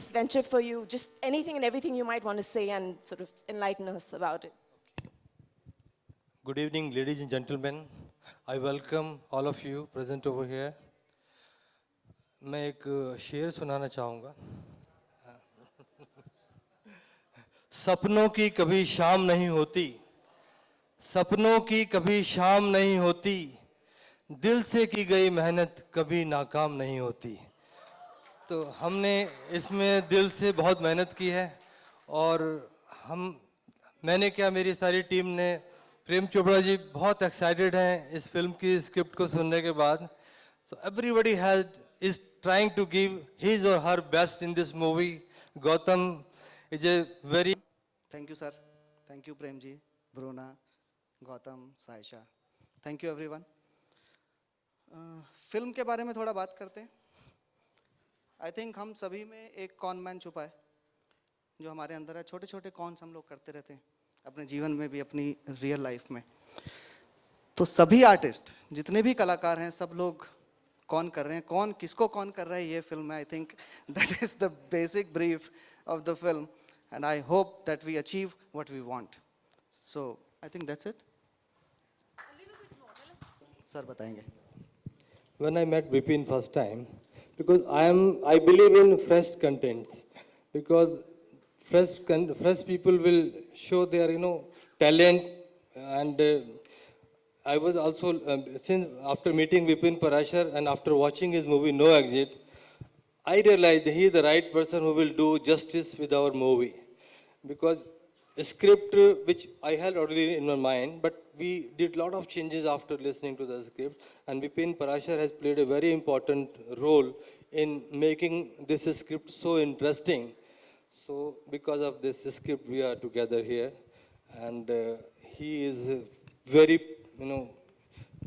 this venture for you? Just anything and everything you might want to say and sort of enlighten us about it. Good evening, ladies and gentlemen. I welcome all of you present over here. मैं एक शेर सुनाना चाहूँगा. सपनों की कभी शाम नहीं होती, सपनों की कभी शाम नहीं होती, दिल से की गई मेहनत कभी नाकाम नहीं होती. तो हमने इसमें दिल से बहुत मेहनत की है और मैंने क्या, मेरी सारी टीम ने, प्रेम चोपड़ा जी बहुत एक्साइटेड हैं इस फिल्म की स्क्रिप्ट को सुनने के बाद. So everybody is trying to give his or her best in this movie. Gautam is a very... Thank you, sir. Thank you, Premji, Bruna, Gautam, Saisha. Thank you, everyone. Film के बारे में थोड़ा बात करते हैं. आई थिंक हम सभी में एक कॉन मैन छुपा है जो हमारे अंदर है. छोटे छोटे कॉन्स हम लोग करते रहते हैं अपने जीवन में भी, अपनी रियल लाइफ में. तो सभी आर्टिस्ट, जितने भी कलाकार हैं, सब लोग कौन कर रहे हैं, कौन किसको कौन कर रहा है, ये फिल्म है. I think that is the basic brief of the film and I hope that we achieve what we want. So I think that's it. Sir बताएंगे. When I met Vipin first time, because I believe in fresh contents, because fresh people will show their talent, and I was also since after meeting Vipin Parashar and after watching his movie No Exit, I realized he is the right person who will do justice with our movie, because a script which I had already in my mind, but we did a lot of changes after listening to the script, and Vipin Parashar has played a very important role in making this script so interesting. So because of this script, we are together here, and he is very,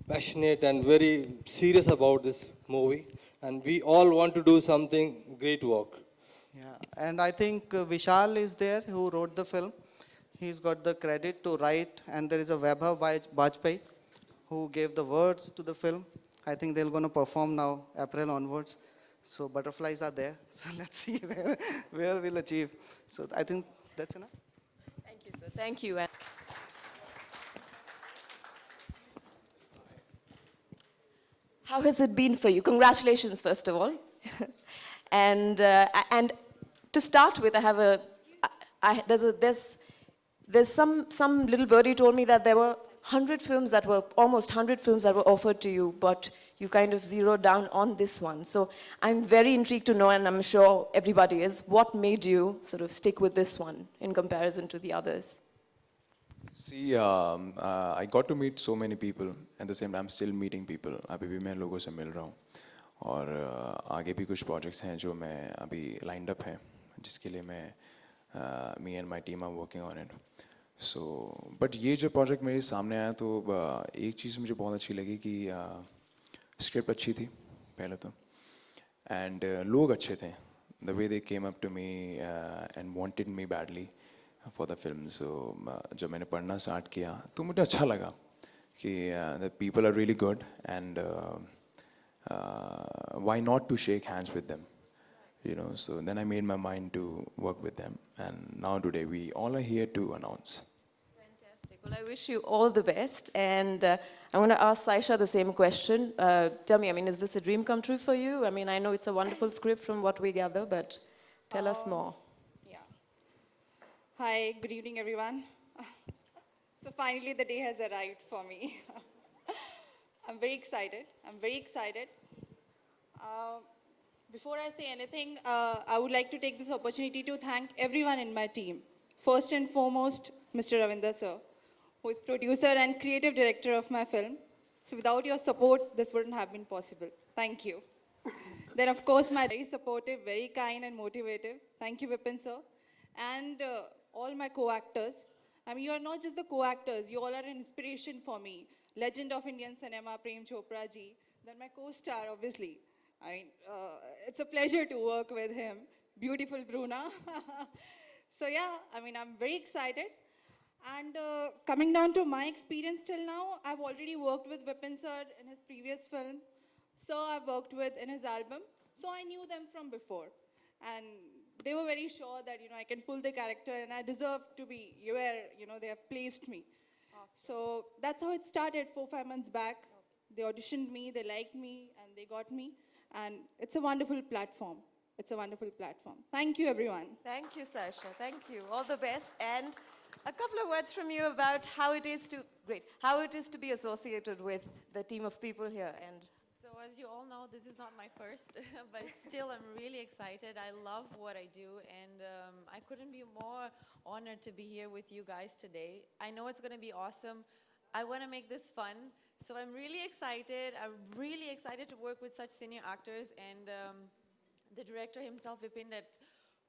passionate and very serious about this movie, and we all want to do something great work. Yeah, and I think Vishal is there who wrote the film. He's got the credit to write, and there is a Vaibhav Bajpai who gave the words to the film. I think they're going to perform now, April onwards. So butterflies are there. So let's see where we'll achieve. So I think that's enough. Thank you, sir. Thank you. How has it been for you? Congratulations, first of all. and to start with, I have there's some little birdie told me that there were almost 100 films that were offered to you, but you kind of zeroed down on this one. So I'm very intrigued to know, and I'm sure everybody is, what made you sort of stick with this one in comparison to the others? See, I got to meet so many people. At the same time, I'm still meeting people. अभी भी मैं लोगों से मिल रहा हूँ, और आगे भी कुछ projects हैं जो मैं अभी lined up हैं, जिसके लिए मैं me and my team are working on it. So, but ये जो project मेरे सामने आया, तो एक चीज़ मुझे बहुत अच्छी लगी कि script अच्छी थी पहले तो, and लोग अच्छे थे. The way they came up to me and wanted me badly for the film. So जब मैंने पढ़ना start किया तो मुझे अच्छा लगा कि the people are really good, and why not to shake hands with them, so then I made my mind to work with them, and now today we all are here to announce. Fantastic. Well, I wish you all the best, and I'm going to ask Saisha the same question. Tell me, is this a dream come true for you? I know it's a wonderful script from what we gather, but tell us more. Hi, good evening, everyone. So finally, the day has arrived for me. I'm very excited. Before I say anything, I would like to take this opportunity to thank everyone in my team. First and foremost, Mr. Ravinder sir, who is producer and creative director of my film. So without your support, this wouldn't have been possible. Thank you. Then, of course, my very supportive, very kind and motivative. Thank you, Vipin sir. And all my co-actors. You are not just the co-actors, you all are an inspiration for me. Legend of Indian cinema, Prem Chopra ji. Then my co-star, obviously. It's a pleasure to work with him. Beautiful Bruna. So yeah, I'm very excited. And coming down to my experience till now, I've already worked with Vipin sir in his previous film. So I've worked with in his album. So I knew them from before. And they were very sure that, I can pull the character and I deserve to be where, they have placed me. So that's how it started 4-5 months back. They auditioned me, they liked me, and they got me. And it's a wonderful platform. It's a wonderful platform. Thank you, everyone. Thank you, Sasha. Thank you. All the best. And a couple of words from you about how it is to be associated with the team of people here. And So as you all know, this is not my first, but still I'm really excited. I love what I do, and I couldn't be more honored to be here with you guys today. I know it's going to be awesome. I want to make this fun, so I'm really excited. I'm really excited to work with such senior actors, and the director himself, Vipin, that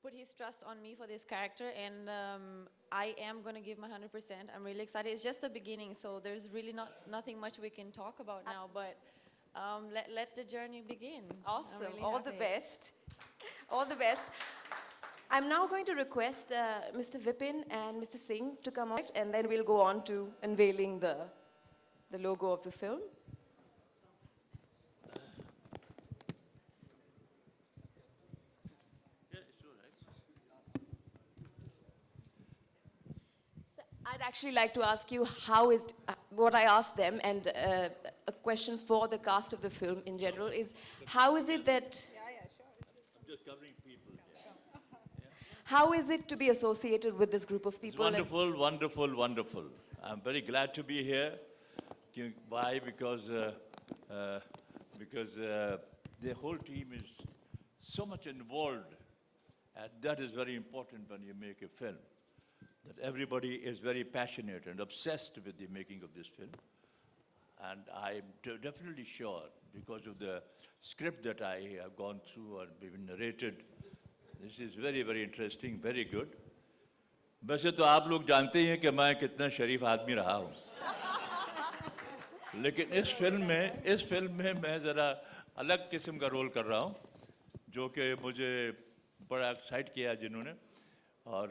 put his trust on me for this character, and I am going to give my 100%. I'm really excited. It's just the beginning, so there's really nothing much we can talk about now, but let the journey begin. I'm awesome. really All the happy. best. All the best. I'm now going to request Mr. Vipin and Mr. Singh to come out, and then we'll go on to unveiling the logo of the film. So I'd actually like to ask you how is what I asked them, and a question for the cast of the film in general is, how is it that Just covering people. how is it to be associated with this group of It's people? and- wonderful, wonderful, wonderful. I'm very glad to be here. Why? Because the whole team is so much involved, and that is very important when you make a film. That everybody is very passionate and obsessed with the making of this film. And I'm definitely sure, because of the script that I have gone through or been narrated, this is very, very interesting, very good. वैसे तो आप लोग जानते ही हैं कि मैं कितना शरीफ आदमी रहा हूँ, लेकिन इस फिल्म में मैं ज़रा अलग किस्म का रोल कर रहा हूँ, जो कि मुझे बड़ा एक्साइट किया जिन्होंने। और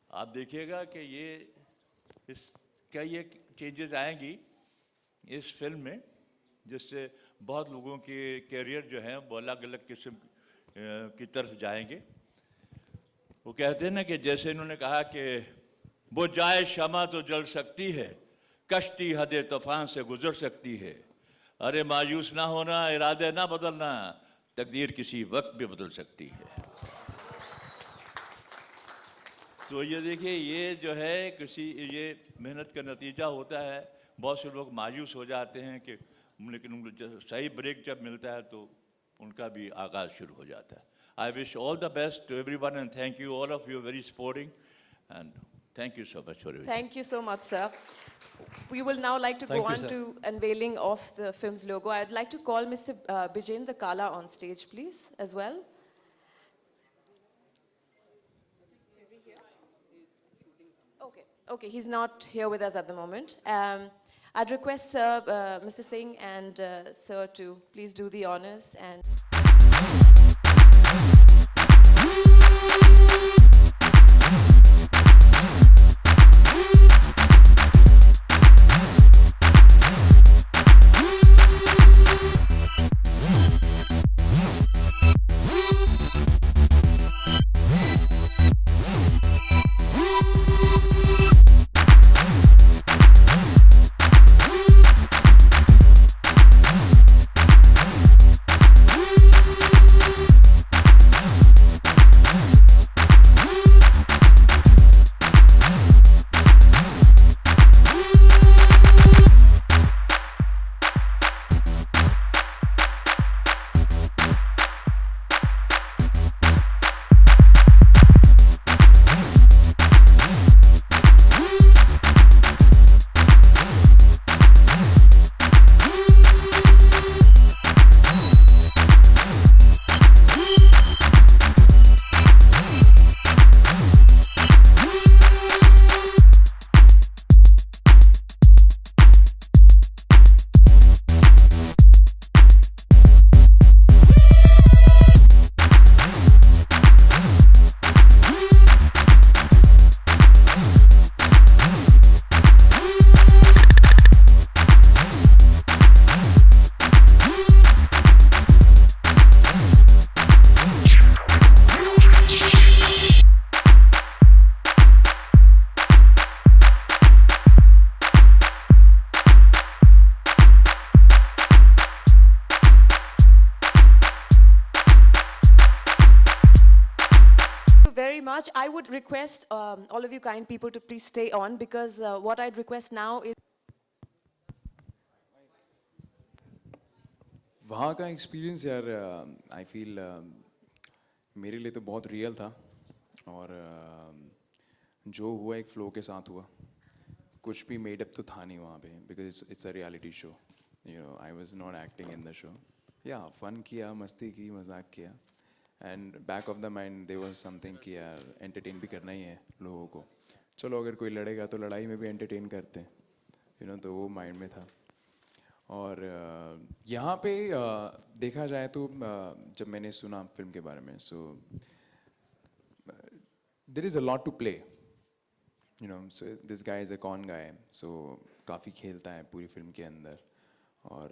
आप देखिएगा कि ये चेंजेस आएंगी इस फिल्म में, जिससे बहुत लोगों के कैरियर जो हैं वो अलग अलग किस्म की तरफ जाएंगे। वो कहते हैं ना कि जैसे इन्होंने कहा कि वो जाए शमा तो जल सकती है, कश्ती हदे तूफान से गुजर सकती है, अरे मायूस ना होना, इरादे ना बदलना, तकदीर किसी वक्त भी बदल सकती है। तो ये देखिए, ये जो है ये मेहनत का नतीजा होता है। बहुत से लोग मायूस हो जाते हैं कि लेकिन उनको सही ब्रेक जब मिलता है तो उनका भी आगाज़ शुरू हो जाता है। I wish all the best to everyone, and thank you, all of you, very supporting, and thank you so much for everything. Thank you so much, sir. We will now like to Thank go you, on sir. to unveiling of the film's logo. I'd like to call Mr. Bijendra Kala on stage, please, as well. Okay, he's not here with us at the moment. I'd request Sir, Mr. Singh and Sir to please do the honors and. Raj, I would request all of you kind people to please stay on, because what I'd request now is वहाँ का experience यार I feel मेरे लिए तो बहुत real था और जो हुआ एक फ्लो के साथ हुआ कुछ भी मेड अप तो था नहीं वहाँ पे because it's a reality show you know I was not acting in the show या फन किया मस्ती की मजाक किया and back of the mind there was something कि यार एंटरटेन भी करना ही है लोगों को चलो अगर कोई लड़ेगा तो लड़ाई में भी एंटरटेन करते हैं यू नो तो वो माइंड में था और यहाँ पे देखा जाए तो जब मैंने सुना फिल्म के बारे में so there is a lot to play you know so this guy is a con guy so काफ़ी खेलता है पूरी फिल्म के अंदर और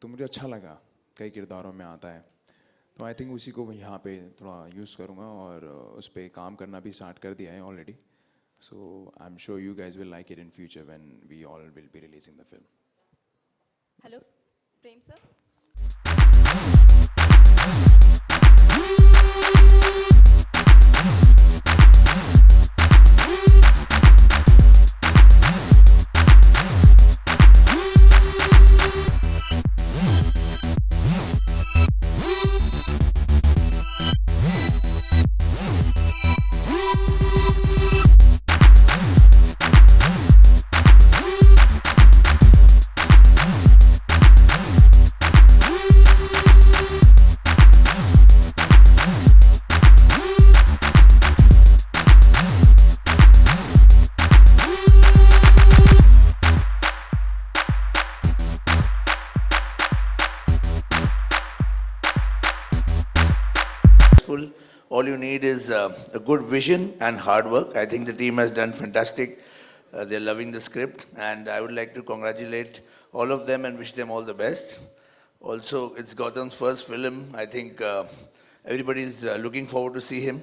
तो मुझे अच्छा लगा कई किरदारों में आता है तो आई थिंक उसी को यहाँ पे थोड़ा यूज़ करूँगा और उस पर काम करना भी स्टार्ट कर दिया है already so I am sure you guys will like it in future when we all will be releasing the film hello Prem sir successful. All you need is a good vision and hard work. I think the team has done fantastic. They're loving the script, and I would like to congratulate all of them and wish them all the best. Also, it's Gautam's first film. I think everybody's looking forward to see him.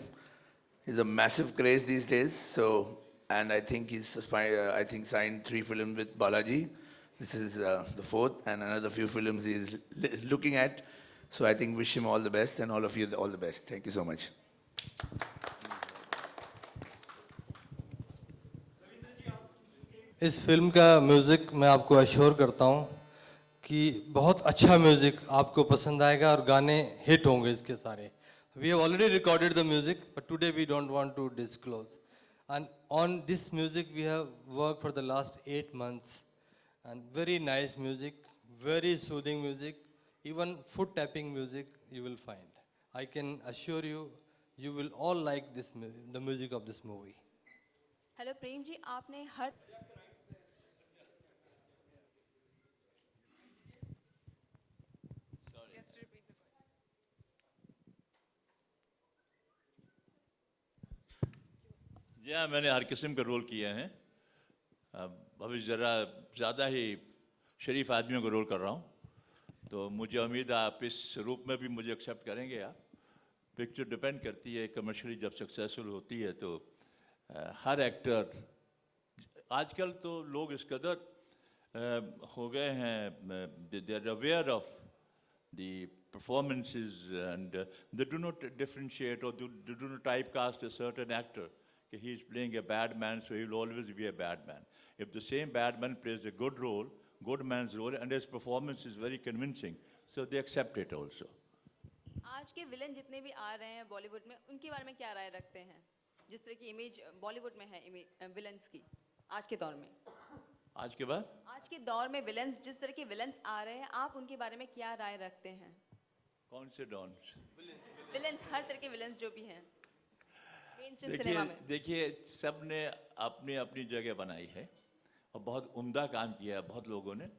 He's a massive craze these days. So, and I think I think signed 3 films with Balaji. This is the 4th, and another few films he's looking at. So I think wish him all the best, and all of you all the best. Thank you so much. इस film का music मैं आपको assure करता हूँ कि बहुत अच्छा music आपको पसंद आएगा और गाने हिट होंगे इसके सारे. We have already recorded the music, but today we don't want to disclose. And on this music we have worked for the last 8 months, and very nice music, very soothing music, even foot tapping music you will find. I can assure you, you will all like the music of this movie. Hello Prem ji आपने हर जी हाँ, मैंने हर किस्म के role किए हैं. अभी ज़रा ज़्यादा ही शरीफ आदमियों का रोल कर रहा हूँ, तो मुझे उम्मीद है आप इस रूप में भी मुझे एक्सेप्ट करेंगे. आप पिक्चर डिपेंड करती है कमर्शियली जब सक्सेसफुल होती है तो हर एक्टर आजकल तो लोग इस कदर हो गए हैं, they are aware of the performances and they do not differentiate or they do not typecast a certain actor. He is playing a bad man, so he will always be a bad man. If the same bad man plays a good role, good man's role, and his performance is very convincing, so they accept it also. आज के villain जितने भी आ रहे हैं बॉलीवुड में उनके बारे में क्या राय रखते हैं? जिस तरह की इमेज बॉलीवुड में है विलन्स की आज के दौर में. आज के बाद आज के दौर में विलन्स जिस तरह के विलन्स आ रहे हैं आप उनके बारे में क्या राय रखते हैं? कौन से डॉन्स? विलन्स हर तरह के विलन्स जो भी हैं मेन स्ट्रीम सिनेमा में. देखिए सब ने अपनी अपनी जगह बनाई है और बहुत उम्दा काम किया है बहुत लोगों ने.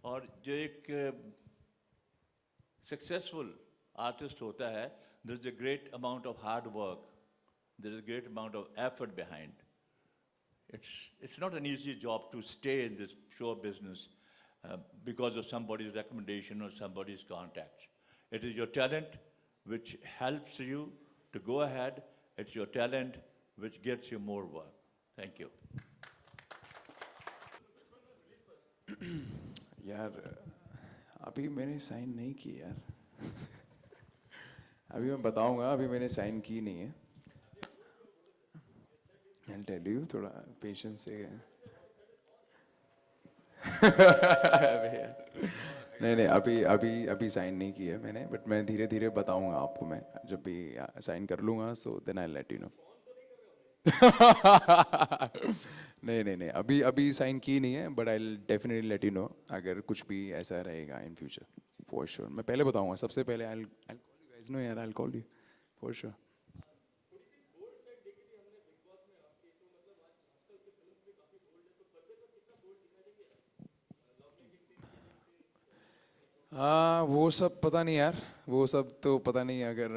और जो एक सक्सेसफुल आर्टिस्ट होता है, there is a great amount of hard work, there is a great amount of effort behind. It's not an easy job to stay in this show business because of somebody's recommendation or somebody's contacts. It is your talent which helps you to go ahead. It's your talent which gets you more work. Thank you. यार अभी मैंने sign नहीं की यार. अभी मैं बताऊंगा, अभी मैंने साइन की नहीं है. I'll tell you, थोड़ा पेशेंस से नहीं नहीं अभी अभी अभी साइन नहीं किया है मैंने, बट मैं धीरे धीरे बताऊंगा आपको, मैं जब भी साइन कर लूँगा so then I let you know. नहीं नहीं नहीं अभी अभी साइन की नहीं है, but I definitely let you know अगर कुछ भी ऐसा रहेगा इन फ्यूचर, फॉर श्योर मैं पहले बताऊंगा, सबसे पहले I call you guys, no यार I call you for sure. हाँ वो सब पता नहीं यार, वो सब तो पता नहीं, अगर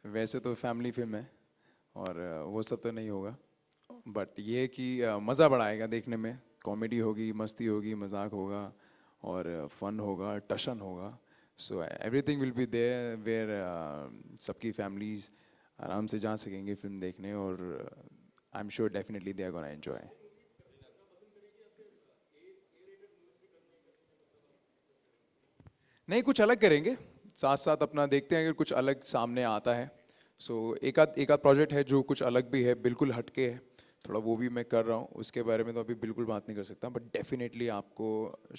वैसे तो फैमिली फिल्म है और वो सब तो नहीं होगा, बट ये कि मज़ा बड़ा आएगा देखने में, कॉमेडी होगी, मस्ती होगी, मजाक होगा और फन होगा, टशन होगा, so everything will be there where सबकी फैमिलीज आराम से जा सकेंगे फिल्म देखने, और I am sure definitely they are gonna enjoy. नहीं कुछ अलग करेंगे, साथ साथ अपना देखते हैं अगर कुछ अलग सामने आता है, सो एक आध प्रोजेक्ट है जो कुछ अलग भी है, बिल्कुल हटके है थोड़ा, वो भी मैं कर रहा हूँ, उसके बारे में तो अभी बिल्कुल बात नहीं कर सकता, बट डेफिनेटली आपको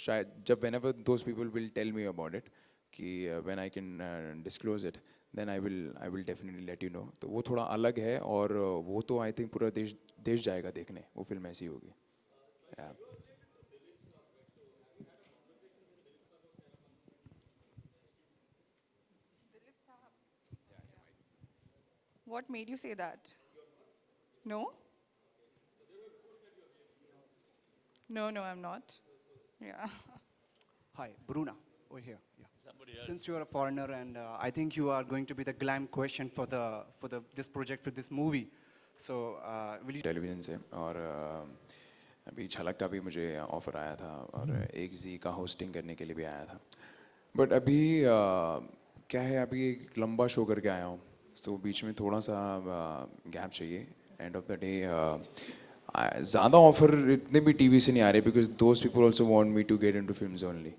शायद जब whenever those people will tell me about it कि when I can disclose it then I will definitely let you know. तो वो थोड़ा अलग है और वो तो आई थिंक पूरा देश जाएगा देखने, वो फिल्म ऐसी होगी। yeah. What made you say that? No? No, I'm not. Yeah. Hi, Bruna, over here. Yeah. Since you are a foreigner, and I think you are going to be the glam question for this project, for this movie. So, will you? Television से, और अभी झलक का भी मुझे offer आया था और एक जी का होस्टिंग करने के लिए भी आया था, बट अभी क्या है, अभी एक लंबा शो करके आया हूँ, तो बीच में थोड़ा सा गैप चाहिए। एंड ऑफ द डे ज़्यादा ऑफ़र इतने भी टीवी से नहीं आ रहे, because those people also want me to get into films only,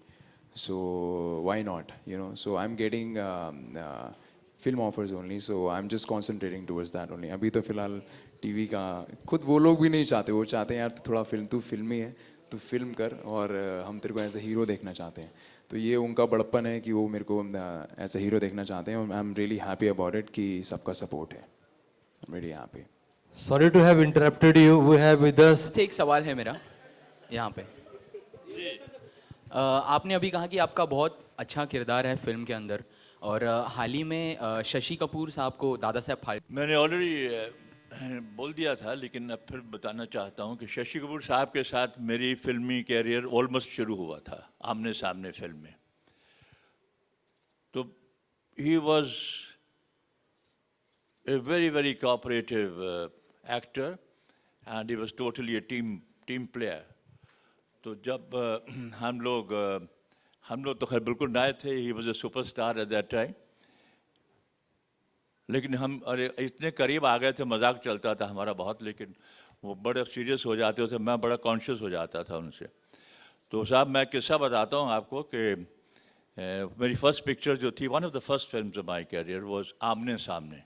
so why not, you know, so I am getting film offers only, so I am just concentrating towards that only. अभी तो फिलहाल TV का खुद वो लोग भी नहीं चाहते, वो चाहते हैं यार तो थोड़ा फिल्म, तू फिल्मी है तू फिल्म कर, और हम तेरे को एज ए हीरो देखना चाहते हैं, तो ये उनका बड़प्पन है कि वो मेरे को एज ए हीरो देखना चाहते हैं, और I am really happy about it कि सबका सपोर्ट है, I am really happy. Sorry to have interrupted you. We have with us. एक सवाल है मेरा यहाँ पे। आपने अभी कहा कि आपका बहुत अच्छा किरदार है फिल्म के अंदर, और हाल ही में शशि कपूर साहब को दादा साहब फाल्के। मैंने ऑलरेडी बोल दिया था, लेकिन अब फिर बताना चाहता हूँ कि शशि कपूर साहब के साथ मेरी फिल्मी कैरियर ऑलमोस्ट शुरू हुआ था आमने सामने फिल्म में। तो he was a very cooperative actor, and he was totally a team player. तो जब हम लोग तो खैर बिल्कुल नए थे, he was a superstar at that time, लेकिन हम अरे इतने करीब आ गए थे, मजाक चलता था हमारा बहुत, लेकिन वो बड़े सीरियस हो जाते थे, मैं बड़ा कॉन्शियस हो जाता था उनसे। तो साहब मैं किस्सा बताता हूँ आपको कि मेरी फर्स्ट पिक्चर जो थी, one of the first films of my career was आमने सामने।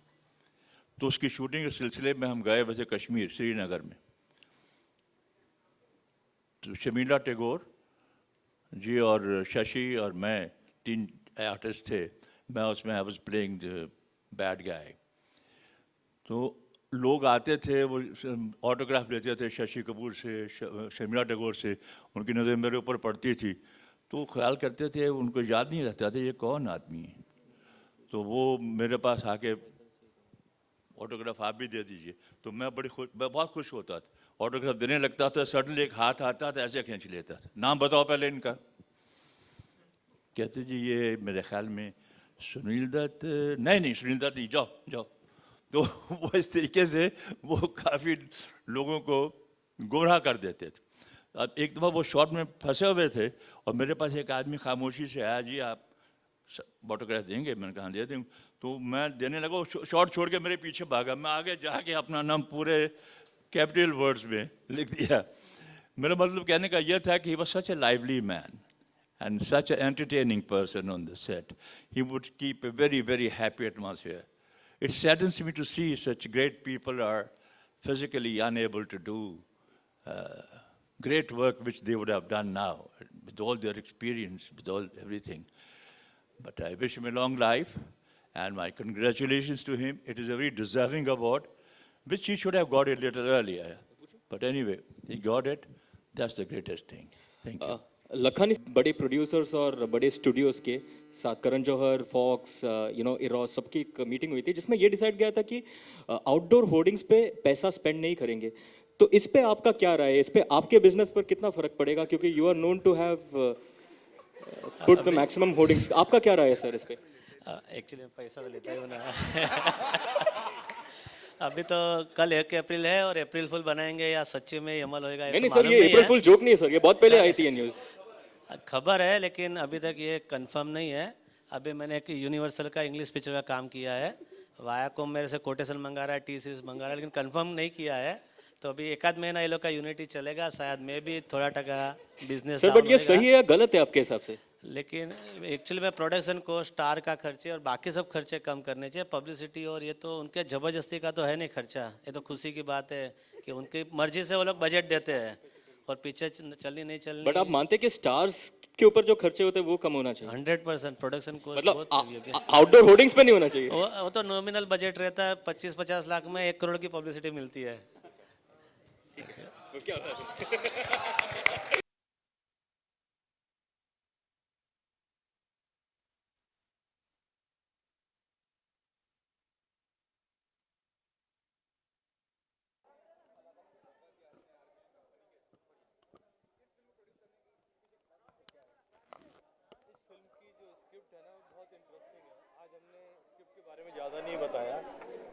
तो उसकी शूटिंग के सिलसिले में हम गए वैसे कश्मीर, श्रीनगर में। तो शर्मिला टैगोर जी और शशि और मैं, 3 आर्टिस्ट थे, मैं उसमें I was playing the bad guy. तो लोग आते थे, वो ऑटोग्राफ लेते थे शशि कपूर से, शर्मिला टैगोर से, उनकी नज़र मेरे ऊपर पड़ती थी, तो ख्याल करते थे, उनको याद नहीं रहता था ये कौन आदमी है। तो वो मेरे पास आके ऑटोग्राफ आप भी दे दीजिए, तो मैं बहुत खुश होता था, ऑटोग्राफ देने लगता था, सडनली एक हाथ आता था, ऐसे खींच लेता था, नाम बताओ पहले इनका, कहते जी ये मेरे ख्याल में सुनील दत्त, नहीं सुनील दत्त नहीं, जाओ। तो वो इस तरीके से वो काफ़ी लोगों को गुमराह कर देते थे। अब एक दफ़ा वो शॉट में फंसे हुए थे और मेरे पास एक आदमी खामोशी से आया, जी आप ऑटोग्राफ देंगे? मैंने कहा दे दूँ। तो मैं देने लगा, शॉट छोड़ के मेरे पीछे भागा, मैं आगे जाके अपना नाम पूरे कैपिटल वर्ड्स में लिख दिया। मेरा मतलब कहने का यह था कि he was such A lively man and such an entertaining person on the set. He would keep a very happy atmosphere. It saddens me to see such great people are physically unable to do great work which they would have done now, with all their experience, with all everything. But I wish him a long life, and my congratulations to him. It is a very deserving award, which he should have got a little earlier. But anyway, he got it. That's the greatest thing. Thank you. Lakhan बड़े producers और बड़े Studios के साथ Karan Johar, fox, Eros सबकी एक meeting हुई थी जिसमें ये डिसाइड किया था कि आउटडोर होर्डिंग्स पे पैसा स्पेंड नहीं करेंगे. तो इस पे आपका क्या राय है? इस पे आपके बिजनेस पर कितना फर्क पड़ेगा? क्योंकि you are known to have put the maximum hoardings. आपका क्या राय है सर इस पे? एक्चुअली पैसा तो लेता ही हूँ ना. अभी तो कल 1 अप्रैल है और अप्रैल फुल बनाएंगे या सच्ची में अमल होएगा. नहीं सर, ये अप्रैल फुल जोक नहीं है सर, ये बहुत पहले आई थी ये न्यूज़. खबर है लेकिन अभी तक ये कंफर्म नहीं है. अभी मैंने एक यूनिवर्सल का इंग्लिश पिक्चर का काम किया है. वायाकॉम मेरे से कोटेशन मंगा रहा है, टी सीरीज मंगा रहा है, लेकिन कंफर्म नहीं किया है. तो अभी 1 महीना ये लोग का यूनिटी चलेगा, शायद मैं भी थोड़ा टका बिजनेस. सर बट ये सही है या गलत है आपके हिसाब से? लेकिन एक्चुअली में प्रोडक्शन को स्टार का खर्चे और बाकी सब खर्चे कम करने चाहिए. पब्लिसिटी और ये तो उनके ज़बरदस्ती का तो है नहीं खर्चा. ये तो खुशी की बात है कि उनकी मर्जी से वो लोग बजट देते हैं और पिक्चर चलनी नहीं चलनी. बट आप मानते हैं कि स्टार्स के ऊपर जो खर्चे होते हैं वो कम होना चाहिए? 100% प्रोडक्शन को मतलब आउटडोर होर्डिंग्स पे नहीं होना चाहिए? वो तो नॉमिनल बजट रहता है. 25-50 लाख में 1 करोड़ की पब्लिसिटी मिलती है. ज़्यादा नहीं बताया.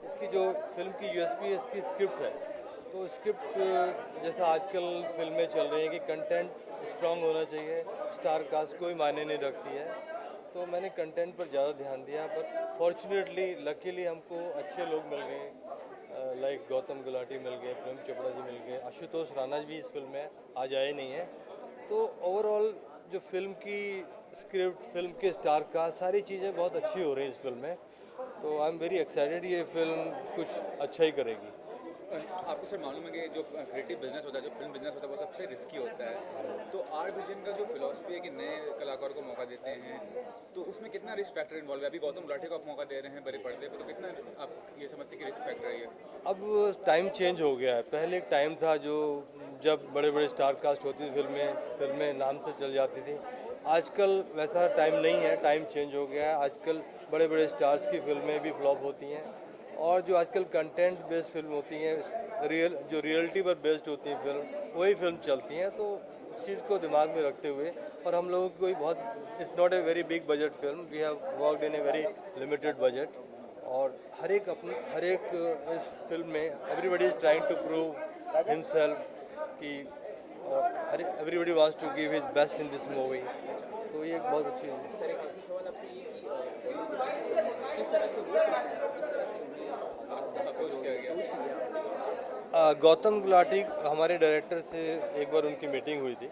इसकी जो फिल्म की यूएसपी है, इसकी स्क्रिप्ट है. तो स्क्रिप्ट जैसा आजकल फिल्में चल रही हैं कि कंटेंट स्ट्रांग होना चाहिए, स्टार कास्ट कोई मायने नहीं रखती है. तो मैंने कंटेंट पर ज़्यादा ध्यान दिया. बट फॉर्चुनेटली लकीली हमको अच्छे लोग मिल गए, लाइक गौतम गुलाटी मिल गए, प्रेम चोपड़ा जी मिल गए, आशुतोष राणा भी इस फिल्म में आज आए नहीं है. तो ओवरऑल जो फिल्म की स्क्रिप्ट, फिल्म के स्टार कास्ट, सारी चीज़ें बहुत अच्छी हो रही हैं इस फिल्म में. तो आई एम वेरी एक्साइटेड. ये फिल्म कुछ अच्छा ही करेगी. आपको सर मालूम है कि जो क्रिएटिव बिजनेस होता है, जो फिल्म बिजनेस होता है, वो सबसे रिस्की होता है. तो आर्ट विजन का जो फिलॉसफी है कि नए कलाकारों को मौका देते हैं, तो उसमें कितना रिस्क फैक्टर इन्वॉल्व है? अभी गौतम गुलाटी को आप मौका दे रहे हैं बड़े पर्दे पे, तो कितना आप ये समझते हैं कि रिस्क फैक्टर है ये? अब टाइम चेंज हो गया है. पहले एक टाइम था जो जब बड़े बड़े स्टार कास्ट होती थी, फिल्में नाम से चल जाती थी. आजकल वैसा टाइम नहीं है, टाइम चेंज हो गया है. आजकल बड़े बड़े स्टार्स की फिल्में भी फ्लॉप होती हैं, और जो आजकल कंटेंट बेस्ड फिल्म होती हैं, जो रियलिटी पर बेस्ड होती हैं फिल्म, वही फिल्म चलती हैं. तो उस चीज़ को दिमाग में रखते हुए, और हम लोगों की कोई बहुत, it's not a very big budget film, we have worked in a very limited budget. और हर एक इस फिल्म में everybody is trying to prove himself कि everybody wants to give his best in this movie. तो ये एक बहुत अच्छी है. गौतम गुलाटी हमारे डायरेक्टर से एक बार उनकी मीटिंग हुई थी,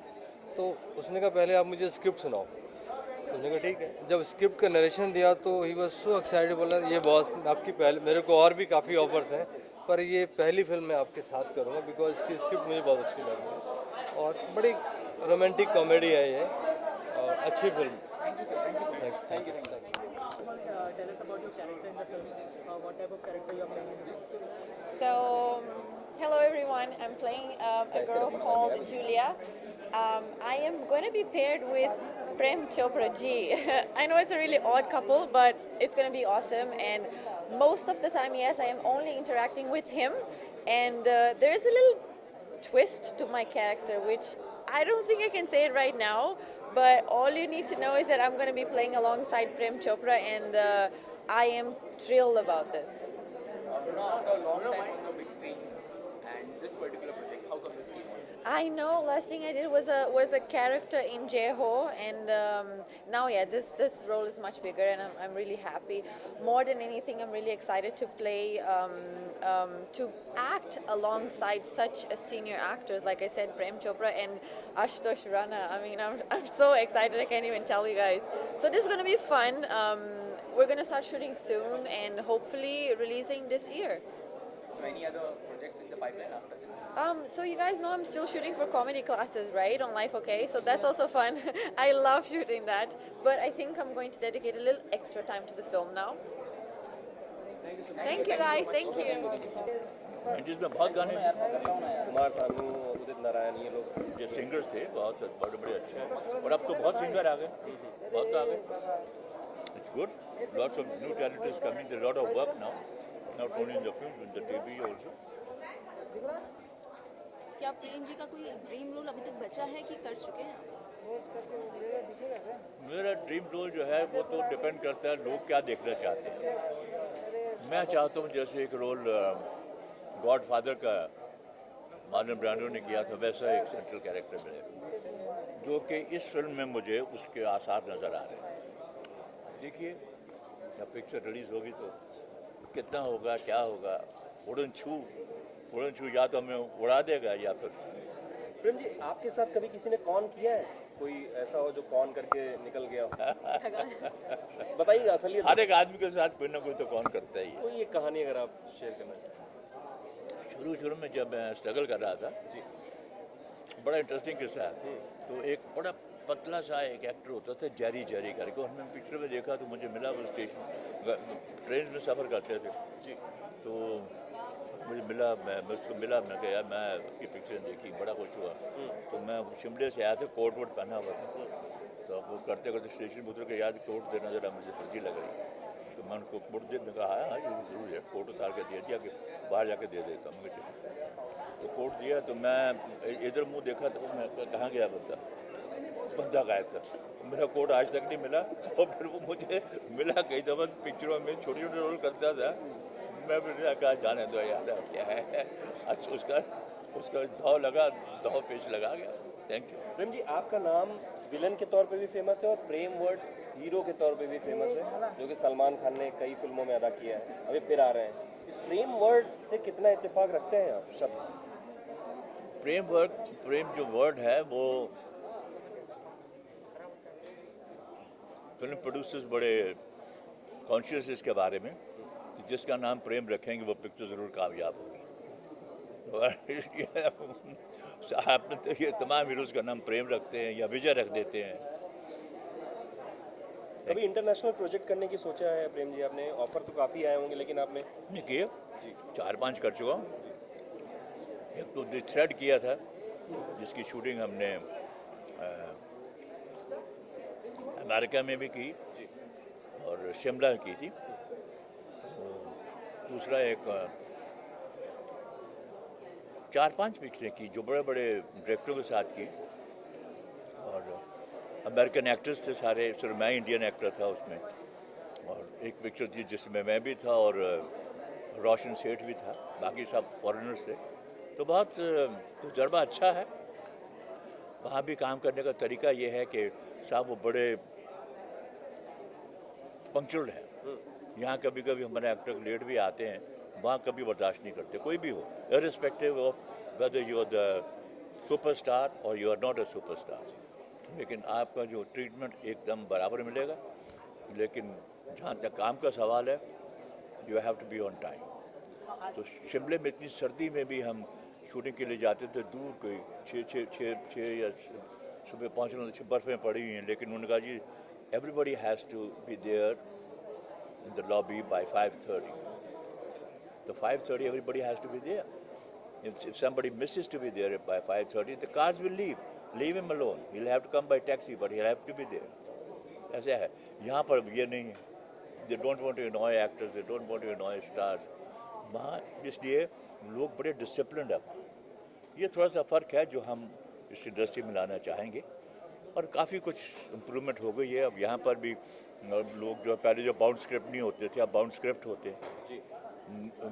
तो उसने कहा पहले आप मुझे स्क्रिप्ट सुनाओ. उसने कहा ठीक है. जब स्क्रिप्ट का नरेशन दिया तो ही वाज सो एक्साइटेड. बोला ये बॉस आपकी पहले, मेरे को और भी काफ़ी ऑफर्स हैं पर ये पहली फिल्म मैं आपके साथ करूँगा बिकॉज इसकी स्क्रिप्ट मुझे बहुत अच्छी लगी. और बड़ी रोमांटिक कॉमेडी है ये, और अच्छी film. Thank you. So, hello everyone. I'm playing a girl called Julia. I am going to be paired with Prem Chopra ji. I know it's a really odd couple, but it's going to be awesome. And most of the time, yes, I am only interacting with him. And there is a little twist to my character, which I don't think I can say it right now. But all you need to know is that I'm going to be playing alongside Prem Chopra, and I am thrilled about this. After a long time on the big screen, and this particular project, how come this came on? I know. Last thing I did was a character in Jeho, and now this role is much bigger, and I'm really happy. More than anything, I'm really excited to play, to act alongside such a senior actors. Like I said, Prem Chopra and Ashutosh Rana. I mean, I'm so excited. I can't even tell you guys. So this is going to be fun. We're going to start shooting soon, and hopefully releasing this year. So any other projects in the pipeline after this? So you guys know I'm still shooting for comedy classes, right, on Life OK? So that's also fun. I love shooting that. But I think I'm going to dedicate a little extra time to the film now. Thank you guys, thank you. जिसमें बहुत गाने कुमार सानू, उदित नारायण, ये लोग जो singers थे बहुत बड़े बड़े अच्छे हैं और अब तो बहुत सिंगर आ गए बहुत आ गए it's good lots of new talent is coming there lot of work now not only in the film in the TV also क्या प्रेम जी का कोई ड्रीम रोल अभी तक बचा है कि कर चुके हैं? मेरा ड्रीम रोल जो है वो तो डिपेंड करता है लोग क्या देखना चाहते हैं मैं चाहता हूँ जैसे एक रोल गॉड फादर का मार्लन ब्रांडो ने किया था वैसा एक सेंट्रल कैरेक्टर मिले जो कि इस फिल्म में मुझे उसके आसार नज़र आ रहे हैं देखिए जब पिक्चर रिलीज़ होगी तो कितना होगा क्या होगा उड़न छू या तो हमें उड़ा देगा या फिर प्रेम जी आपके साथ कभी किसी ने कॉन किया है कोई ऐसा हो जो कॉन करके निकल गया हो बताइए असलियत हर एक आदमी के साथ कोई ना कोई तो कौन करता ही है कोई एक कहानी अगर आप शेयर करना चाहें शुरू में जब मैं स्ट्रगल कर रहा था जी बड़ा इंटरेस्टिंग किस्सा है तो एक बड़ा पतला सा एक एक्टर होता था जेरी करके और मैंने पिक्चर में देखा तो मुझे मिला वो स्टेशन ट्रेन में सफ़र करते थे जी तो मुझे मिला मैं उसको मिला मैं कहा यार मैं उसकी पिक्चर देखी बड़ा खुश हुआ तो मैं शिमले से आया था कोट वोट पहना हुआ था तो अब वो करते करते स्टेशन में उतर के याद कोट देना ज़रा मुझे सब्जी लग रही तो मैं उनको कोट दे मैं कहा हाँ ये ज़रूर है कोट उतार के दे दिया कि बाहर जाके दे देता हूँ मुझे तो कोट दिया तो मैं इधर मुंह देखा तो मैं कहाँ गया बंदा गायब था मेरा कोट आज तक नहीं मिला और फिर वो मुझे मिला कई दफ़ा पिक्चरों में छोटे छोटे रोल करता था मैं फिर कहा जाने दो यार क्या है अच्छा उसका दाव लगा दाव पेश लगा गया थैंक यू प्रेम जी आपका नाम विलन के तौर पे भी फेमस है और प्रेम वर्ड हीरो के तौर पे भी फेमस है जो कि सलमान खान ने कई फिल्मों में अदा किया है अभी फिर आ रहे हैं इस प्रेम वर्ड से कितना इत्तेफाक रखते हैं आप शब्द प्रेम जो वर्ड है वो फिल्म प्रोड्यूसर्स बड़े कॉन्शियस इसके बारे में कि जिसका नाम प्रेम रखेंगे वो पिक्चर ज़रूर कामयाब होगी आपने तो ये तमाम हीरोज़ का नाम प्रेम रखते हैं या विजय रख देते हैं कभी इंटरनेशनल प्रोजेक्ट करने की सोचा है प्रेम जी आपने ऑफर तो काफ़ी आए होंगे लेकिन आपने नहीं किए जी 4-5 कर चुका हूँ एक तो द थ्रेड किया था जिसकी शूटिंग हमने अमेरिका में भी की और शिमला की थी दूसरा एक 4-5 पिक्चरें की जो बड़े बड़े डायरेक्टरों के साथ की और अमेरिकन एक्टर्स थे सारे सिर्फ मैं इंडियन एक्टर था उसमें और एक पिक्चर थी जिसमें मैं भी था और रोशन सेठ भी था बाकी सब फॉरेनर्स थे तो बहुत तजुर्बा अच्छा है वहाँ भी काम करने का तरीका ये है कि साहब वो बड़े पंक्चुअल है यहाँ कभी कभी हमारे एक्टर लेट भी आते हैं वहाँ कभी बर्दाश्त नहीं करते कोई भी हो irrespective of whether you are the superstar और you are not a superstar लेकिन आपका जो ट्रीटमेंट एकदम बराबर मिलेगा लेकिन जहाँ तक काम का सवाल है you have to be on time तो शिमले में इतनी सर्दी में भी हम शूटिंग के लिए जाते थे दूर कोई छः या सुबह पहुँचना बर्फ़ें पड़ी हुई हैं लेकिन उन्होंने कहा जी everybody has to be there in the lobby by 5:30. So 5:30 everybody has to be there. If somebody misses to be there by 5:30, the cars will leave. Leave him alone. He'll have to come by taxi, but he'll have to be there. ऐसा है यहाँ पर ये नहीं है They don't want to annoy actors, they don't want to annoy stars. वहाँ इसलिए लोग बड़े डिसिप्लिन्ड है ये थोड़ा सा फ़र्क है जो हम इस इंडस्ट्री में लाना चाहेंगे और काफ़ी कुछ इम्प्रूवमेंट हो गई है अब यहाँ पर भी लोग जो पहले जो बाउंड स्क्रिप्ट नहीं होते थे अब बाउंड स्क्रिप्ट होते हैं जी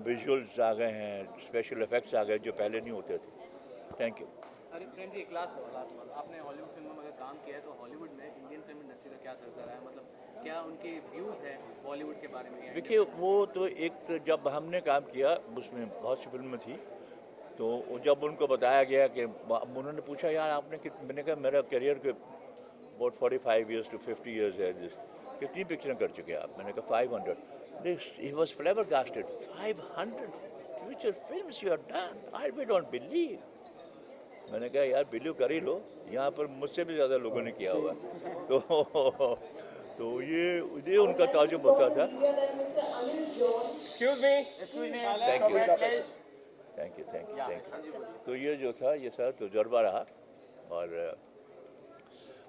विजुअल्स आ गए हैं स्पेशल इफेक्ट्स आ गए जो पहले नहीं होते थे थैंक यू अरे फ्रेंड जी एक लास्ट सवाल आपने हॉलीवुड फिल्मों में अगर काम किया है तो हॉलीवुड में इंडियन फिल्म इंडस्ट्री का क्या नज़र है मतलब क्या उनके व्यूज़ हैं बॉलीवुड के बारे में देखिए वो तो एक जब हमने काम किया उसमें बहुत सी फिल्में थी तो जब उनको बताया गया कि उन्होंने पूछा यार आपने मैंने कहा मेरा करियर के अबाउट 45 years to 50 years है कितनी पिक्चरें कर चुके हैं आप मैंने कहा 500 he was flabbergasted 500 which feature films you have done. We don't believe. मैंने कहा यार बिलीव कर ही लो, यहाँ पर मुझसे भी ज़्यादा लोगों ने किया हुआ तो ये उनका ताजुब होता था. Thank you. तो ये जो था ये सारा तजुर्बा रहा और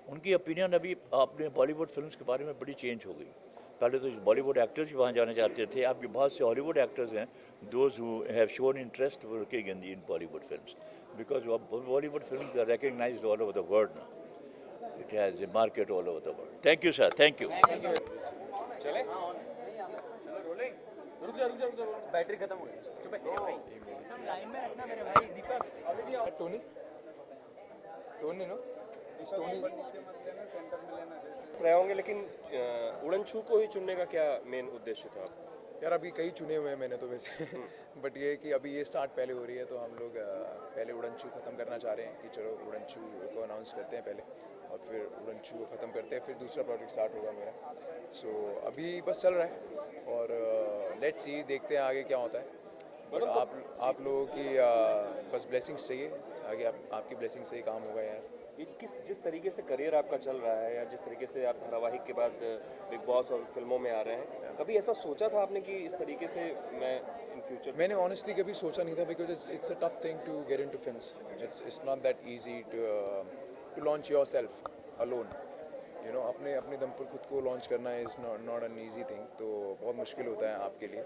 उनकी ओपिनियन अभी आपने बॉलीवुड फिल्म्स के बारे में बड़ी चेंज हो गई. पहले तो बॉलीवुड एक्टर्स भी वहाँ जाना चाहते थे. अब बहुत से हॉलीवुड एक्टर्स हैं those who have shown interest working in Bollywood films because Bollywood films are recognized all over the world now. It has a market all over the world. Thank you, sir. Thank you. चले रुक जा battery खत्म हो गई. चुप है सब line में रखना मेरे भाई. दीपक टोनी नो इस टोनी रहे होंगे लेकिन उड़न छू को ही चुनने का क्या मेन उद्देश्य था? यार अभी कई चुने हुए हैं मैंने तो वैसे बट ये है कि अभी ये स्टार्ट पहले हो रही है तो हम लोग पहले उड़नछू ख़त्म करना चाह रहे हैं कि चलो उड़नछू को अनाउंस करते हैं पहले और फिर उड़नछू को ख़त्म करते हैं, फिर दूसरा प्रोजेक्ट स्टार्ट होगा मेरा. सो अभी बस चल रहा है और लेट्स सी, देखते हैं आगे क्या होता है. बट आप लोगों की बस ब्लेसिंग्स चाहिए आगे. आपकी ब्लेसिंग से ही काम होगा यार. जिस तरीके से करियर आपका चल रहा है या जिस तरीके से आप धारावाहिक के बाद बिग बॉस और फिल्मों में आ रहे हैं, कभी ऐसा सोचा था आपने कि इस तरीके से मैं इन फ्यूचर? मैंने ऑनेस्टली कभी सोचा नहीं था because it's a tough thing to get into films. It's not that easy to launch yourself alone. You know अपने दम पर खुद को लॉन्च करना is not an easy thing. तो बहुत मुश्किल होता है आपके लिए.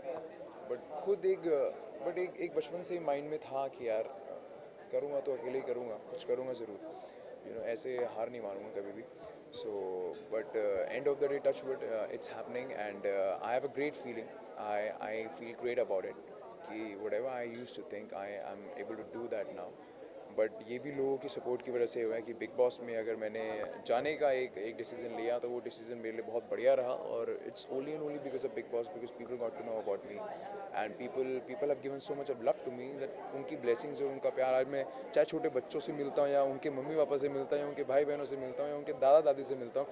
बट खुद एक बचपन से ही माइंड में था कि यार करूँगा तो अकेले ही करूँगा, कुछ करूँगा ज़रूर. यू नो ऐसे हार नहीं मानूंगा कभी भी. So but end of the day touch wood it's happening and I have a great feeling. I feel great about it कि whatever I used to think I am able to do that now. But ये भी लोगों की support की वजह से हुआ है कि बिग बॉस में अगर मैंने जाने का एक डिसीजन लिया तो वो डिसीजन मेरे लिए बहुत बढ़िया रहा. और it's only and only because of Bigg Boss, because people got to know about me and people have given so much of love to me that उनकी ब्लेसिंग्स और उनका प्यार. आज मैं चाहे छोटे बच्चों से मिलता हूँ या उनके मम्मी पापा से मिलता हूँ या उनके भाई बहनों से मिलता हूँ या उनके दादा दादी से मिलता हूँ,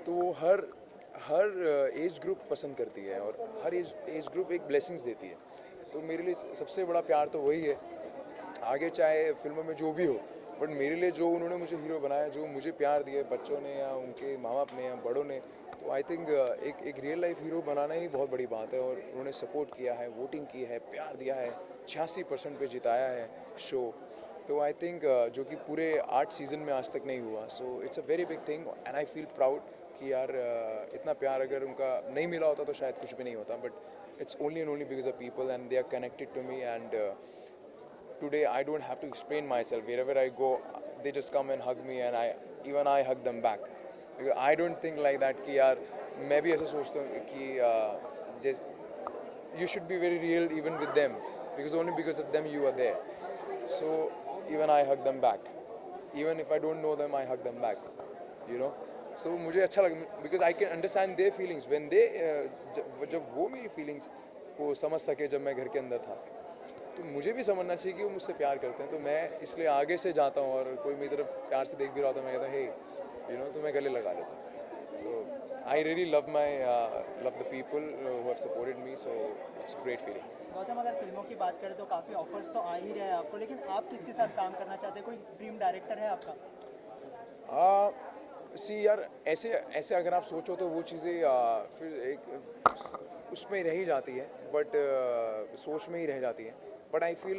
तो वो हर एज ग्रुप पसंद करती है और हर एज ग्रुप एक ब्लेसिंग्स देती है. तो मेरे लिए सबसे बड़ा प्यार तो वही है. आगे चाहे फिल्मों में जो भी हो, बट मेरे लिए जो उन्होंने मुझे हीरो बनाया, जो मुझे प्यार दिया बच्चों ने या उनके माँ बाप ने या बड़ों ने, तो आई थिंक एक रियल लाइफ हीरो बनाना ही बहुत बड़ी बात है. और उन्होंने सपोर्ट किया है, वोटिंग की है, प्यार दिया है, 86% पे जिताया है शो. तो आई थिंक जो कि पूरे 8 सीज़न में आज तक नहीं हुआ. So it's a very big thing and I feel proud कि यार इतना प्यार अगर उनका नहीं मिला होता तो शायद कुछ भी नहीं होता. But it's only and only because of people and they are connected to me. And today I don't have to explain myself. Wherever I go, they just come and hug me and I hug them back. Because I don't think like that कि यार मैं भी ऐसा सोचता हूँ कि you should be very real even with them because only because of them you are there. So even I hug them back. Even if I don't know them, I hug them back. You know. So मुझे अच्छा लगा because I can understand their feelings when they जब वो मेरी feelings को समझ सके जब मैं घर के अंदर था, तो मुझे भी समझना चाहिए कि वो मुझसे प्यार करते हैं. तो मैं इसलिए आगे से जाता हूँ और कोई मेरी तरफ प्यार से देख भी रहा होता है, मैं कहता हूँ हे यू नो, तो मैं गले लगा लेता हूँ. So I really love the people who have supported me. So it's great feeling. Gautam, अगर फिल्मों की बात करें तो काफ़ी ऑफर्स तो आ ही रहे हैं आपको, लेकिन आप किसके साथ काम करना चाहते हैं? कोई ड्रीम डायरेक्टर है आपका? सी यार ऐसे अगर आप सोचो तो वो चीज़ें फिर एक उसमें रह ही जाती है. बट सोच में ही रह जाती है. But I feel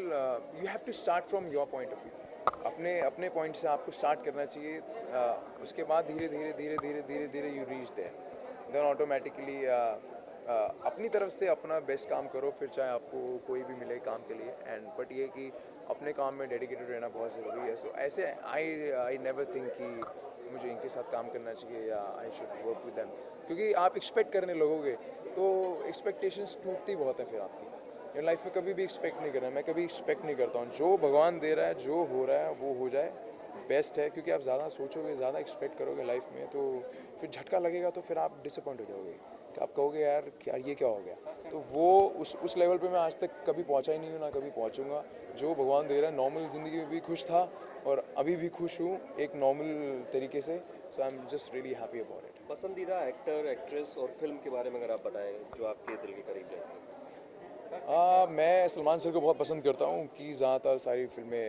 you have to start from your point of view. अपने पॉइंट से आपको स्टार्ट करना चाहिए. उसके बाद धीरे धीरे you reach there. Then automatically अपनी तरफ से अपना बेस्ट काम करो, फिर चाहे आपको कोई भी मिले काम के लिए. एंड बट ये कि अपने काम में डेडिकेटेड रहना बहुत ज़रूरी है. सो ऐसे आई नेवर थिंक कि मुझे इनके साथ काम करना चाहिए या I should work with them. क्योंकि आप एक्सपेक्ट करने लगोगे तो एक्सपेक्टेशंस टूटती बहुत है फिर आपकी. लाइफ में कभी भी एक्सपेक्ट नहीं करना. मैं कभी एक्सपेक्ट नहीं करता हूँ. जो भगवान दे रहा है, जो हो रहा है वो हो जाए, बेस्ट है. क्योंकि आप ज़्यादा सोचोगे, ज़्यादा एक्सपेक्ट करोगे लाइफ में तो फिर झटका लगेगा तो फिर आप डिसअपॉइंट हो जाओगे कि आप कहोगे यार ये क्या हो गया. तो वो उस लेवल पे मैं आज तक कभी पहुँचा ही नहीं हूँ, ना कभी पहुँचूंगा. जो भगवान दे रहा है, नॉर्मल ज़िंदगी में भी खुश था और अभी भी खुश हूँ एक नॉर्मल तरीके से. So I am just really happy about it. पसंदीदा एक्टर, एक्ट्रेस और फिल्म के बारे में अगर आप बताएं जो आपके दिल के करीब है. मैं सलमान सर को बहुत पसंद करता हूँ, उनकी ज़्यादातर सारी फिल्में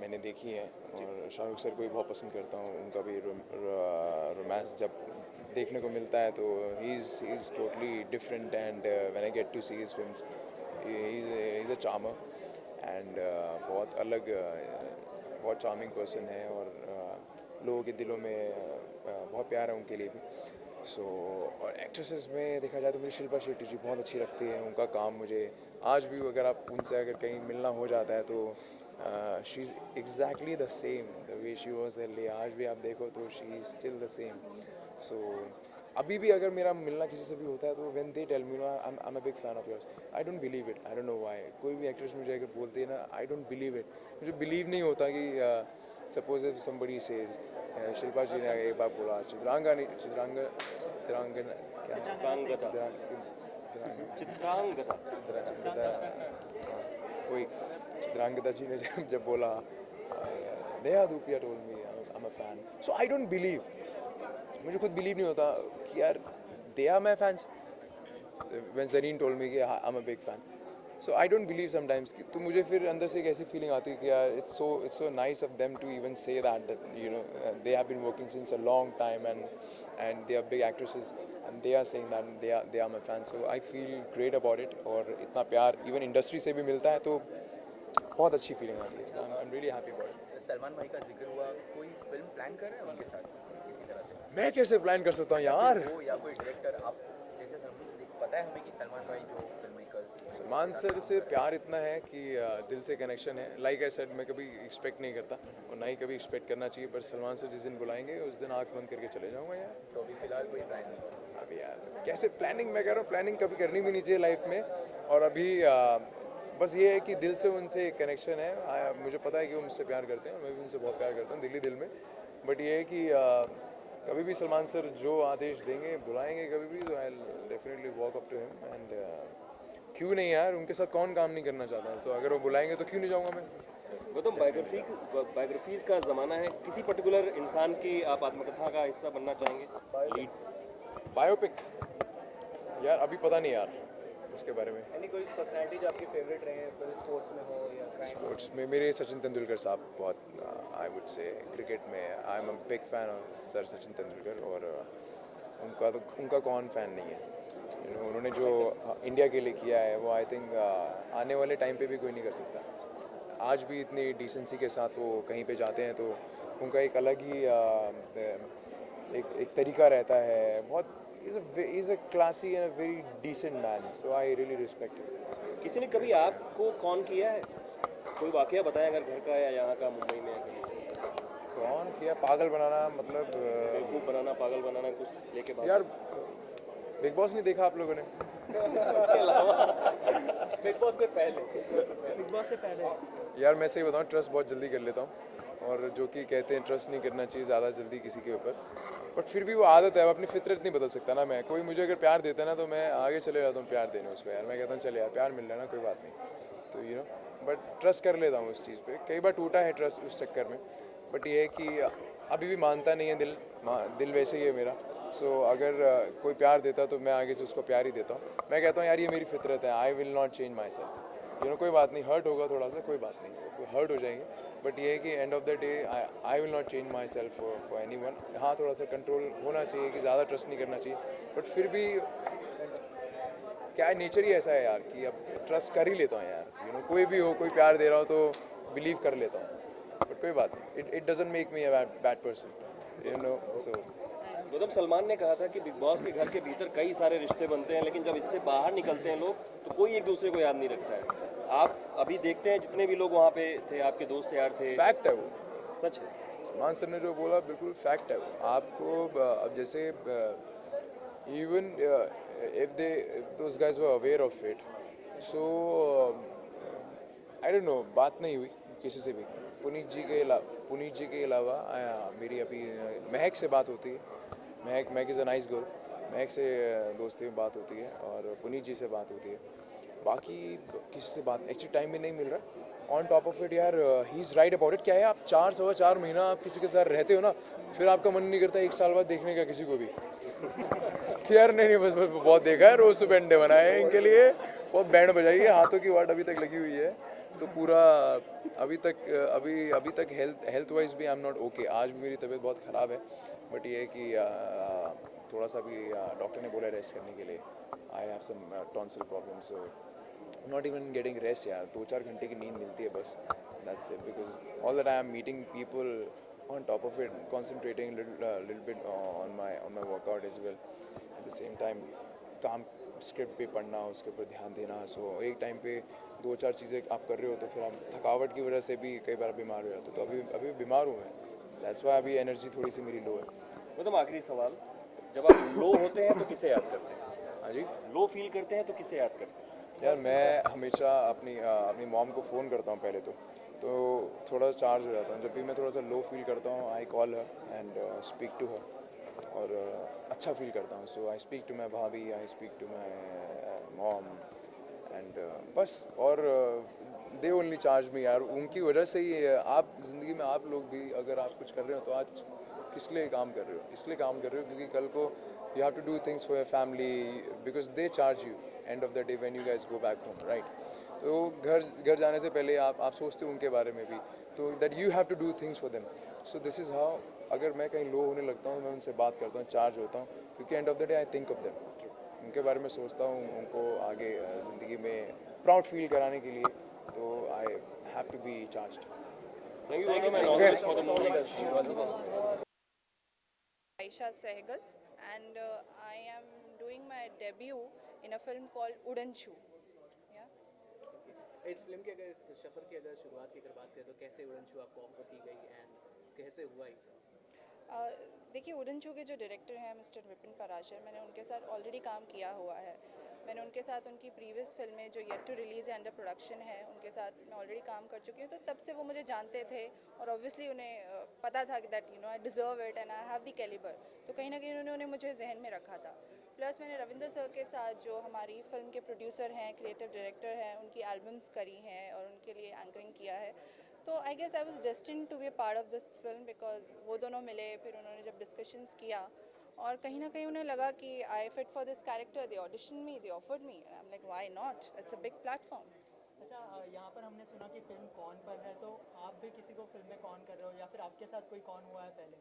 मैंने देखी हैं और शाहरुख सर को भी बहुत पसंद करता हूँ। उनका भी रोमांस जब देखने को मिलता है तो he is totally different and when I get to see his films he is a charmer and बहुत अलग बहुत चार्मिंग पर्सन है और लोगों के दिलों में बहुत प्यार है उनके लिए भी। और एक्ट्रेसेस में देखा जाए तो मुझे शिल्पा शेट्टी जी बहुत अच्छी लगती है। उनका काम मुझे आज भी अगर आप उनसे अगर कहीं मिलना हो जाता है तो she is exactly the same the way she was earlier. आज भी आप देखो तो she is still the same. अभी भी अगर मेरा मिलना किसी से भी होता है तो when they tell me I am a big fan of yours, I don't believe it, I don't know why. कोई भी एक्ट्रेस मुझे अगर बोलती है ना, आई डोंट बिलीव इट, मुझे बिलीव नहीं होता कि suppose if somebody says Shilpa ji ने एक बार बोला चित्रांगदा जी ने जब बोला Neha Dhupia told me I am a fan, so I don't believe, मुझे खुद बिलीव नहीं होता कि यार they are my fans. When Zareen told me कि I am a big fan, so I don't believe sometimes. तो मुझे फिर अंदर से एक ऐसी फीलिंग आती है कि यार it's so nice of them to even say that you know they have been working since a long time and they are big actresses and they are saying that they are my fan. So I feel great about it और इतना प्यार even industry से भी मिलता है तो बहुत अच्छी फीलिंग आती है। I am really happy about it. Salman भाई का जिक्र हुआ, कोई फिल्म प्लान कर रहे हैं उनके साथ किसी तरह से? मैं कैसे प्लान कर सकता हूँ यार? वो या कोई डायरेक्टर, आप जैसे पता है हमें कि सलमान भाई जो फिल्म मेकर्स, सलमान सर से प्यार इतना है कि दिल से कनेक्शन है। लाइक आई सेड, मैं कभी एक्सपेक्ट नहीं करता और ना ही कभी एक्सपेक्ट करना चाहिए, पर सलमान सर जिस दिन बुलाएंगे उस दिन आँख बंद करके चले जाऊँगा यार। तो अभी फिलहाल कोई प्लान नहीं? अभी यार कैसे प्लानिंग, मैं कह रहा हूँ प्लानिंग कभी करनी भी नहीं चाहिए लाइफ में। और अभी बस ये है कि दिल से उनसे एक कनेक्शन है। मुझे पता है कि वो मुझसे प्यार करते हैं, मैं भी उनसे बहुत प्यार करता हूँ दिल में। बट ये है कि कभी भी सलमान सर जो आदेश देंगे, बुलाएंगे कभी भी, तो I definitely walk up to him and क्यों नहीं यार, उनके साथ कौन काम नहीं करना चाहता है। तो अगर वो बुलाएंगे तो क्यों नहीं जाऊँगा मैं। गौतम, बायोग्राफीज का ज़माना है, किसी पर्टिकुलर इंसान की आप आत्मकथा का हिस्सा बनना चाहेंगे? लीड बायोपिक यार अभी पता नहीं यार उसके बारे में। यानी कोई पर्सनैलिटी जो आपकी फेवरेट रहे हैं, फिर स्पोर्ट्स में हो या क्राइम? स्पोर्ट्स में मेरे सचिन तेंदुलकर साहब बहुत, आई वुड से क्रिकेट में आई am a big fan of sir Sachin Tendulkar. और उनका कौन फ़ैन नहीं है। उन्होंने जो इंडिया के लिए किया है वो आई थिंक आने वाले टाइम पे भी कोई नहीं कर सकता। आज भी इतनी डिसेंसी के साथ वो कहीं पे जाते हैं तो उनका एक अलग ही एक तरीका रहता है। बहुत he's a classy and a very decent man, so I really respect him. किसी ने कभी आपको कौन किया है? कोई वाकया बताएं, अगर घर का या यहाँ का, मुंबई में। कौन किया? पागल बनाना, मतलब बेवकूफ़ बनाना, पागल बनाना, कुछ लेके बात। यार बिग बॉस नहीं देखा आप लोगों ने? उसके अलावा बिग बॉस से पहले यार मैं सही बताऊँ, ट्रस्ट बहुत जल्दी कर लेता हूँ और जो कि कहते हैं ट्रस्ट नहीं करना चाहिए ज़्यादा जल्दी किसी के ऊपर, बट फिर भी वो आदत है, वो अपनी फितरत नहीं बदल सकता ना। मैं कोई मुझे अगर प्यार देता है ना तो मैं आगे चले जाता हूँ प्यार देने उसको। यार मैं कहता हूँ चले यार प्यार मिल रहा है ना, कोई बात नहीं, तो यू नो, बट ट्रस्ट कर लेता हूँ उस चीज़ पे। कई बार टूटा है ट्रस्ट उस चक्कर में, बट ये है कि अभी भी मानता नहीं है दिल वैसे ही है मेरा। अगर कोई प्यार देता तो मैं आगे से उसको प्यार ही देता हूँ। मैं कहता हूँ यार ये मेरी फितरत है, I will not change my self, you know, कोई बात नहीं, हर्ट होगा थोड़ा सा, कोई बात नहीं, हर्ट हो जाएंगे, बट ये है कि and of the day I will not change my self for any one. हाँ थोड़ा सा कंट्रोल होना चाहिए कि ज़्यादा ट्रस्ट नहीं करना चाहिए, बट फिर भी क्या है, नेचर ही ऐसा है यार कि अब ट्रस्ट कर ही लेता हूँ यार, यू नो, कोई भी हो, कोई प्यार दे रहा हो तो बिलीव कर लेता हूँ, बट कोई बात नहीं, it doesn't make me a bad person, you know. So Gautam, Salman ने कहा था कि बिग बॉस के घर के भीतर कई सारे रिश्ते बनते हैं, लेकिन जब इससे बाहर निकलते हैं लोग तो कोई एक दूसरे को याद नहीं रखता है। आप अभी देखते हैं जितने भी लोग वहाँ पे थे, आपके दोस्त यार थे। फैक्ट है वो, सच है। सलमान सर ने जो बोला बिल्कुल फैक्ट है वो। आपको अब जैसे even if those guys were aware of it, so I don't no, बात नहीं हुई किसी से भी। पुनीत जी के अलावा मेरी अभी महक से बात होती है। महक इज़ अ नाइस गर्ल, महक से दोस्ती में बात होती है और पुनीत जी से बात होती है। बाकी किसी से बात एक्चुअली टाइम भी नहीं मिल रहा, ऑन टॉप ऑफ इट यार he is right about it. क्या है, आप 4 महीना आप किसी के साथ रहते हो ना, फिर आपका मन नहीं करता 1 साल बाद देखने का किसी को भी कि यार नहीं बस बहुत देखा है, रोज़ सुबह अंडे बनाए हैं इनके लिए, वो बैंड बजाइए, हाथों की वाट अभी तक लगी हुई है। तो पूरा अभी तक हेल्थ वाइज भी आई एम नॉट ओके। आज भी मेरी तबीयत बहुत ख़राब है, बट ये है कि थोड़ा सा भी डॉक्टर ने बोला रेस्ट करने के लिए। I have some tonsil problem, so not even getting rest यार। 2-4 घंटे की नींद मिलती है बस, that's it. Because all that I am meeting people on top of it, concentrating little bit on my workout as well. At the same time काम, script पे पढ़ना, उसके ऊपर ध्यान देना। सो एक टाइम पे 2-4 चीज़ें आप कर रहे हो तो फिर आप थकावट की वजह से भी कई बार बीमार हो जाते हो। तो अभी बीमार हूँ मैं, दैट्स व्हाई अभी एनर्जी थोड़ी सी मेरी लो है। मतलब आखिरी सवाल, जब आप लो होते हैं तो किसे याद करते हैं? हाँ जी, लो फील करते हैं तो किसे याद करते हैं? यार मैं हमेशा अपनी मॉम को फ़ोन करता हूँ पहले तो थोड़ा चार्ज हो जाता हूँ। जब भी मैं थोड़ा सा लो फील करता हूँ, I call her and speak to her, और अच्छा फील करता हूँ। So I speak to my bhabhi, I speak to my mom and बस। और दे ओनली चार्ज मी यार, उनकी वजह से ही आप ज़िंदगी में, आप लोग भी अगर आप कुछ कर रहे हो तो आज किस लिए काम कर रहे हो? इसलिए काम कर रहे हो क्योंकि कल को you have to do things for your family, because they charge you end of the day when you guys go back home, right? तो घर जाने से पहले आप सोचते हो उनके बारे में भी, तो that you have to do things for them. So this is how, अगर मैं कहीं लो होने लगता हूँ, मैं उनसे बात करता हूँ, चार्ज होता हूँ, क्योंकि and of the day I think of them, उनके बारे में सोचता हूँ, उनको आगे ज़िंदगी में प्राउड फील कराने के लिए। तो I have to be charged. Thank you man, all the best for the movie. Aisha Sehgal, and I am doing my debut in a film called Udan Chu. Yeah. इस film के अगर इस सफ़र की अगर शुरुआत की अगर बात करें तो कैसे उड़न छू आपको ऑफर की गई एंड कैसे हुआ ये सब? देखिए, उड़न छू के जो डायरेक्टर हैं मिस्टर विपिन पराशर, मैंने उनके साथ ऑलरेडी काम किया हुआ है। मैंने उनके साथ उनकी प्रीवियस फिल्में जो yet to release under production है, उनके साथ मैं ऑलरेडी काम कर चुकी हूँ। तो तब से वो मुझे जानते थे और ऑब्वियसली उन्हें पता था कि that I deserve it and I have the calibre. तो कहीं ना कहीं उन्होंने मुझे जहन में रखा था। प्लस मैंने रविंदर सर के साथ, जो हमारी फिल्म के प्रोड्यूसर हैं, क्रिएटिव डायरेक्टर हैं, उनकी एल्बम्स करी हैं और उनके लिए एंकरिंग किया है। तो I guess I was destined to be a part of this film, because वो दोनों मिले, फिर उन्होंने जब डिस्कशंस किया और कहीं ना कहीं उन्हें लगा कि I fit for this character, they audition me, they offered me, I am like why not, it's a big platform. अच्छा, यहाँ पर हमने सुना कि फिल्म कौन पर है, तो आप भी किसी को फिल्म में कौन कर रहे हो या फिर आपके साथ कोई कौन हुआ है पहले?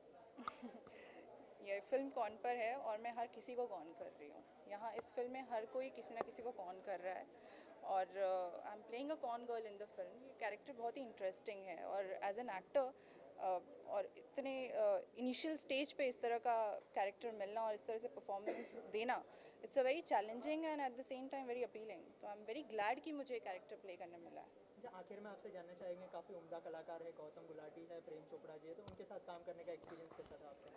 ये फिल्म कौन पर है और मैं हर किसी को कौन कर रही हूँ। यहाँ इस फिल्म में हर कोई किसी ना किसी को कौन कर रहा है और I am playing a con girl in the film. Character बहुत ही इंटरेस्टिंग है और एज एन एक्टर और इतने इनिशियल स्टेज पे इस तरह का कैरेक्टर मिलना और इस तरह से परफॉर्मेंस देना, it's a very challenging and eight the same time very appealing. तो आई एम वेरी ग्लैड कि मुझे कैरेक्टर प्ले करने मिला है। अच्छा, आखिर में आपसे जानना चाहेंगे, काफ़ी उम्दा कलाकार है, गौतम गुलाटी है, प्रेम चोपड़ा जी है, तो उनके साथ काम करने का एक्सपीरियंस कैसा था आपका?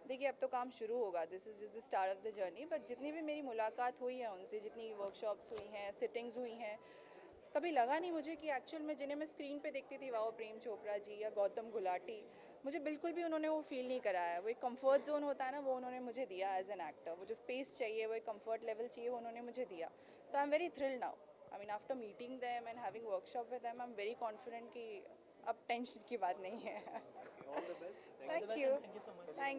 देखिए, अब तो काम शुरू होगा, this is just the start of the journey. But जितनी भी मेरी मुलाकात हुई है उनसे, जितनी वर्कशॉप्स हुई हैं, सिटिंग्स हुई हैं, कभी लगा नहीं मुझे कि एक्चुअल में जिन्हें मैं स्क्रीन पे देखती थी, वो प्रेम चोपड़ा जी या गौतम गुलाटी, मुझे बिल्कुल भी उन्होंने वो फील नहीं कराया। वो एक कंफर्ट जोन होता है ना, वो उन्होंने मुझे दिया एज एन एक्टर। वो जो स्पेस चाहिए, वो एक कंफर्ट लेवल चाहिए, वो उन्होंने मुझे दिया। तो I am very thrilled now. I mean after meeting them and having workshop with them, I am very confident कि अब टेंशन की बात नहीं है। All the best. Thank you, thank